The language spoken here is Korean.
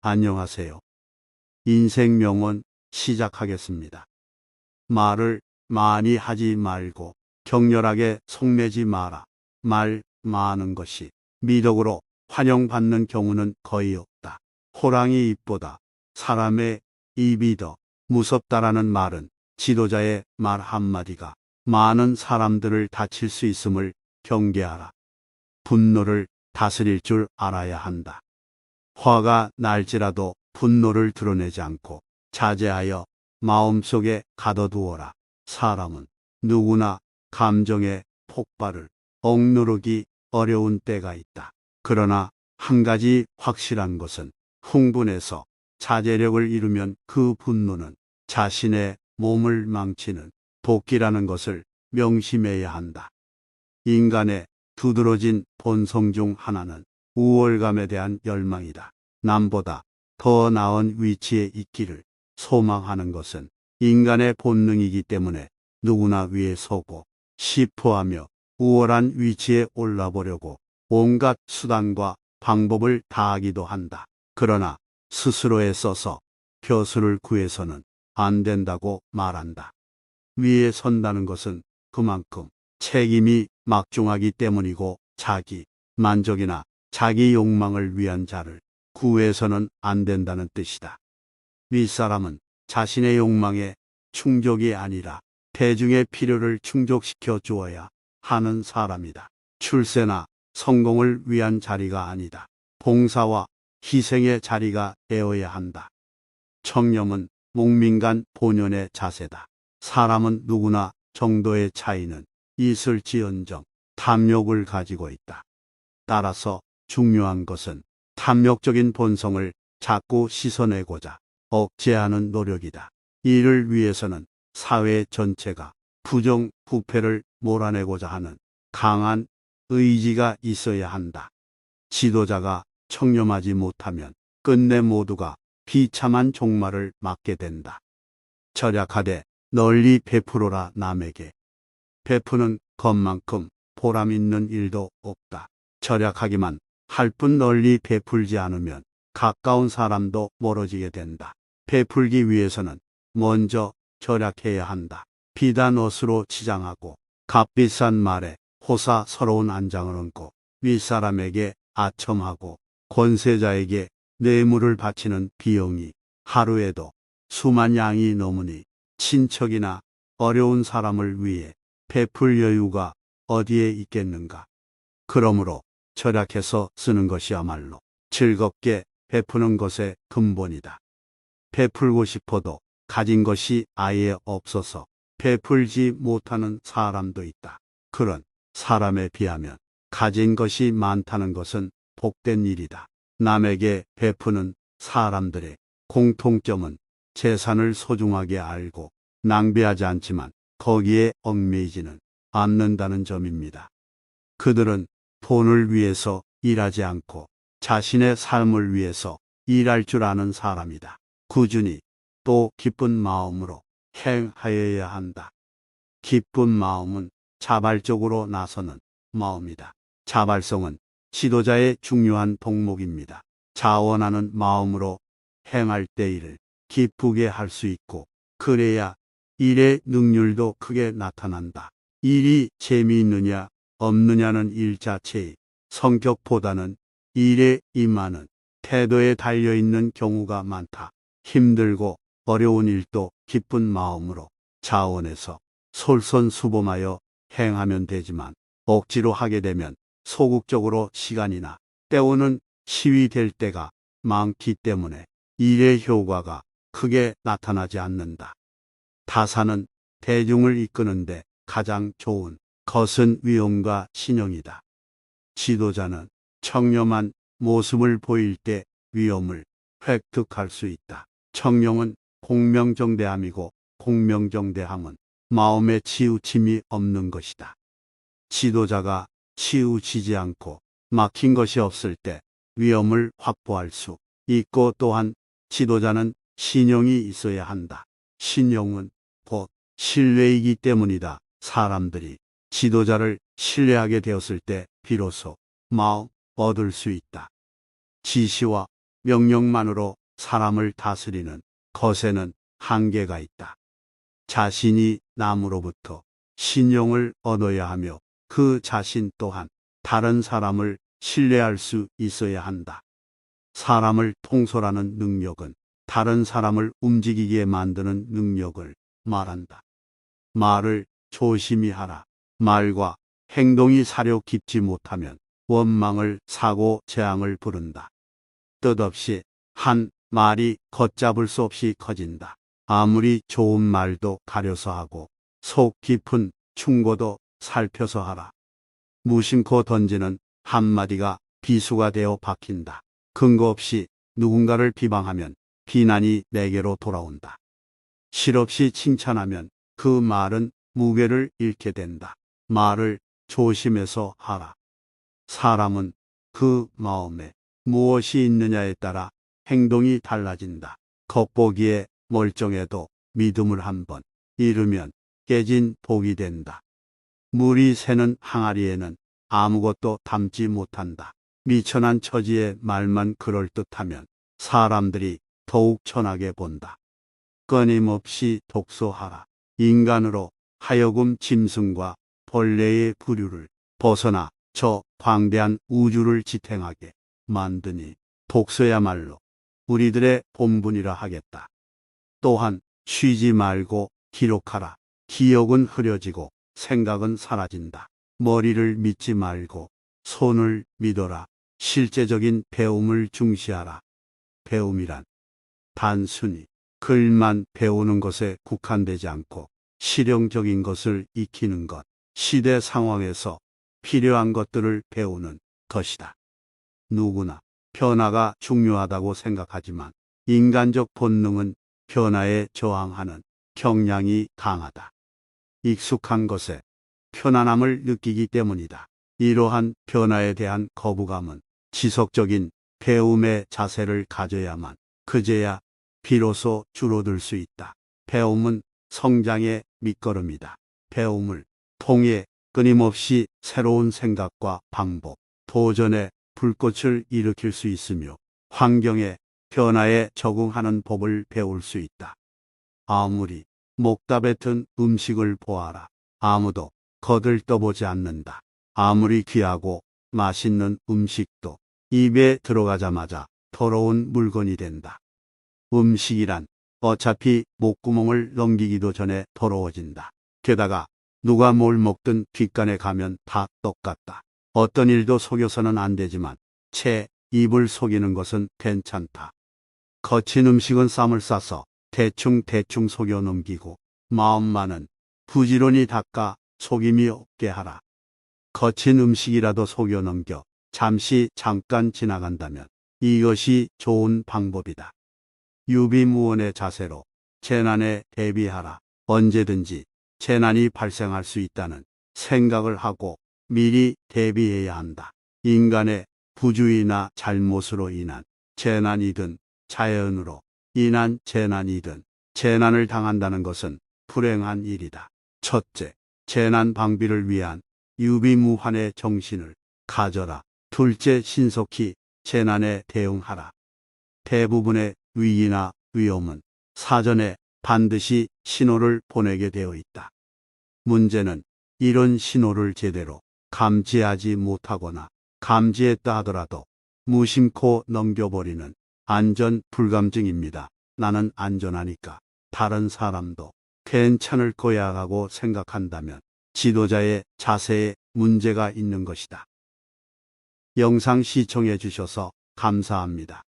안녕하세요. 인생 명언 시작하겠습니다. 말을 많이 하지 말고 격렬하게 속내지 마라. 말 많은 것이 미덕으로 환영받는 경우는 거의 없다. 호랑이 입보다 사람의 입이 더 무섭다라는 말은 지도자의 말 한마디가 많은 사람들을 다칠 수 있음을 경계하라. 분노를 다스릴 줄 알아야 한다. 화가 날지라도 분노를 드러내지 않고 자제하여 마음속에 가둬두어라. 사람은 누구나 감정의 폭발을 억누르기 어려운 때가 있다. 그러나 한 가지 확실한 것은 흥분해서 자제력을 잃으면 그 분노는 자신의 몸을 망치는 도끼라는 것을 명심해야 한다. 인간의 두드러진 본성 중 하나는 우월감에 대한 열망이다. 남보다 더 나은 위치에 있기를 소망하는 것은 인간의 본능이기 때문에 누구나 위에 서고 싶어하며 우월한 위치에 올라보려고 온갖 수단과 방법을 다하기도 한다. 그러나 스스로 애써서 벼슬을 구해서는 안 된다고 말한다. 위에 선다는 것은 그만큼 책임이 막중하기 때문이고 자기 만족이나 자기 욕망을 위한 자를 구해서는 안 된다는 뜻이다. 윗사람은 자신의 욕망에 충족이 아니라 대중의 필요를 충족시켜 주어야 하는 사람이다. 출세나 성공을 위한 자리가 아니다. 봉사와 희생의 자리가 되어야 한다. 청렴은 묵민간 본연의 자세다. 사람은 누구나 정도의 차이는 있을지언정 탐욕을 가지고 있다. 따라서 중요한 것은 탐욕적인 본성을 자꾸 씻어내고자 억제하는 노력이다. 이를 위해서는 사회 전체가 부정부패를 몰아내고자 하는 강한 의지가 있어야 한다. 지도자가 청렴하지 못하면 끝내 모두가 비참한 종말을 맞게 된다. 절약하되 널리 베풀어라. 남에게 베푸는 것만큼 보람 있는 일도 없다. 절약하기만 할 뿐 널리 베풀지 않으면 가까운 사람도 멀어지게 된다. 베풀기 위해서는 먼저 절약해야 한다. 비단 옷으로 치장하고 값비싼 말에 호사스러운 안장을 얹고 윗사람에게 아첨하고 권세자에게 뇌물을 바치는 비용이 하루에도 수만 양이 넘으니 친척이나 어려운 사람을 위해 베풀 여유가 어디에 있겠는가. 그러므로 절약해서 쓰는 것이야말로 즐겁게 베푸는 것의 근본이다. 베풀고 싶어도 가진 것이 아예 없어서 베풀지 못하는 사람도 있다. 그런 사람에 비하면 가진 것이 많다는 것은 복된 일이다. 남에게 베푸는 사람들의 공통점은 재산을 소중하게 알고 낭비하지 않지만 거기에 얽매이지는 않는다는 점입니다. 그들은 돈을 위해서 일하지 않고 자신의 삶을 위해서 일할 줄 아는 사람이다. 꾸준히 또 기쁜 마음으로 행하여야 한다. 기쁜 마음은 자발적으로 나서는 마음이다. 자발성은 지도자의 중요한 덕목입니다. 자원하는 마음으로 행할 때 일을 기쁘게 할 수 있고 그래야 일의 능률도 크게 나타난다. 일이 재미있느냐 없느냐는 일 자체의 성격보다는 일에 임하는 태도에 달려있는 경우가 많다. 힘들고 어려운 일도 기쁜 마음으로 자원해서 솔선수범하여 행하면 되지만 억지로 하게 되면 소극적으로 시간이나 때우는 시위될 때가 많기 때문에 일의 효과가 크게 나타나지 않는다. 다사는 대중을 이끄는데 가장 좋은 것은 위엄과 신용이다. 지도자는 청렴한 모습을 보일 때 위엄을 획득할 수 있다. 청렴은 공명정대함이고 공명정대함은 마음에 치우침이 없는 것이다. 지도자가 치우치지 않고 막힌 것이 없을 때 위엄을 확보할 수 있고 또한 지도자는 신용이 있어야 한다. 신용은 곧 신뢰이기 때문이다. 사람들이 지도자를 신뢰하게 되었을 때 비로소 마음 얻을 수 있다. 지시와 명령만으로 사람을 다스리는 것에는 한계가 있다. 자신이 남으로부터 신용을 얻어야 하며 그 자신 또한 다른 사람을 신뢰할 수 있어야 한다. 사람을 통솔하는 능력은 다른 사람을 움직이게 만드는 능력을 말한다. 말을 조심히 하라. 말과 행동이 사려 깊지 못하면 원망을 사고 재앙을 부른다. 뜻없이 한 말이 걷잡을 수 없이 커진다. 아무리 좋은 말도 가려서 하고 속 깊은 충고도 살펴서 하라. 무심코 던지는 한마디가 비수가 되어 박힌다. 근거 없이 누군가를 비방하면 비난이 내게로 돌아온다. 실없이 칭찬하면 그 말은 무게를 잃게 된다. 말을 조심해서 하라. 사람은 그 마음에 무엇이 있느냐에 따라 행동이 달라진다. 겉보기에 멀쩡해도 믿음을 한번 잃으면 깨진 독이 된다. 물이 새는 항아리에는 아무것도 담지 못한다. 미천한 처지의 말만 그럴듯하면 사람들이 더욱 천하게 본다. 끊임없이 독서하라. 인간으로 하여금 짐승과 벌레의 부류를 벗어나 저 광대한 우주를 지탱하게 만드니 독서야말로 우리들의 본분이라 하겠다. 또한 쉬지 말고 기록하라. 기억은 흐려지고 생각은 사라진다. 머리를 믿지 말고 손을 믿어라. 실제적인 배움을 중시하라. 배움이란 단순히 글만 배우는 것에 국한되지 않고 실용적인 것을 익히는 것, 시대 상황에서 필요한 것들을 배우는 것이다. 누구나 변화가 중요하다고 생각하지만 인간적 본능은 변화에 저항하는 경향이 강하다. 익숙한 것에 편안함을 느끼기 때문이다. 이러한 변화에 대한 거부감은 지속적인 배움의 자세를 가져야만 그제야 비로소 줄어들 수 있다. 배움은 성장의 밑거름이다. 배움을 통해 끊임없이 새로운 생각과 방법, 도전의 불꽃을 일으킬 수 있으며 환경의 변화에 적응하는 법을 배울 수 있다. 아무리 목답에 든 음식을 보아라. 아무도 거들떠보지 않는다. 아무리 귀하고 맛있는 음식도 입에 들어가자마자 더러운 물건이 된다. 음식이란 어차피 목구멍을 넘기기도 전에 더러워진다. 게다가 누가 뭘 먹든 귓간에 가면 다 똑같다. 어떤 일도 속여서는 안 되지만 채 입을 속이는 것은 괜찮다. 거친 음식은 쌈을 싸서 대충 속여 넘기고 마음만은 부지런히 닦아 속임이 없게 하라. 거친 음식이라도 속여 넘겨 잠깐 지나간다면 이것이 좋은 방법이다. 유비무원의 자세로 재난에 대비하라. 언제든지 재난이 발생할 수 있다는 생각을 하고 미리 대비해야 한다. 인간의 부주의나 잘못으로 인한 재난이든 자연으로 인한 재난이든 재난을 당한다는 것은 불행한 일이다. 첫째, 재난 방비를 위한 유비무환의 정신을 가져라. 둘째, 신속히 재난에 대응하라. 대부분의 위기나 위험은 사전에 반드시 신호를 보내게 되어 있다. 문제는 이런 신호를 제대로 감지하지 못하거나 감지했다 하더라도 무심코 넘겨버리는 안전 불감증입니다. 나는 안전하니까 다른 사람도 괜찮을 거야 하고 생각한다면 지도자의 자세에 문제가 있는 것이다. 영상 시청해 주셔서 감사합니다.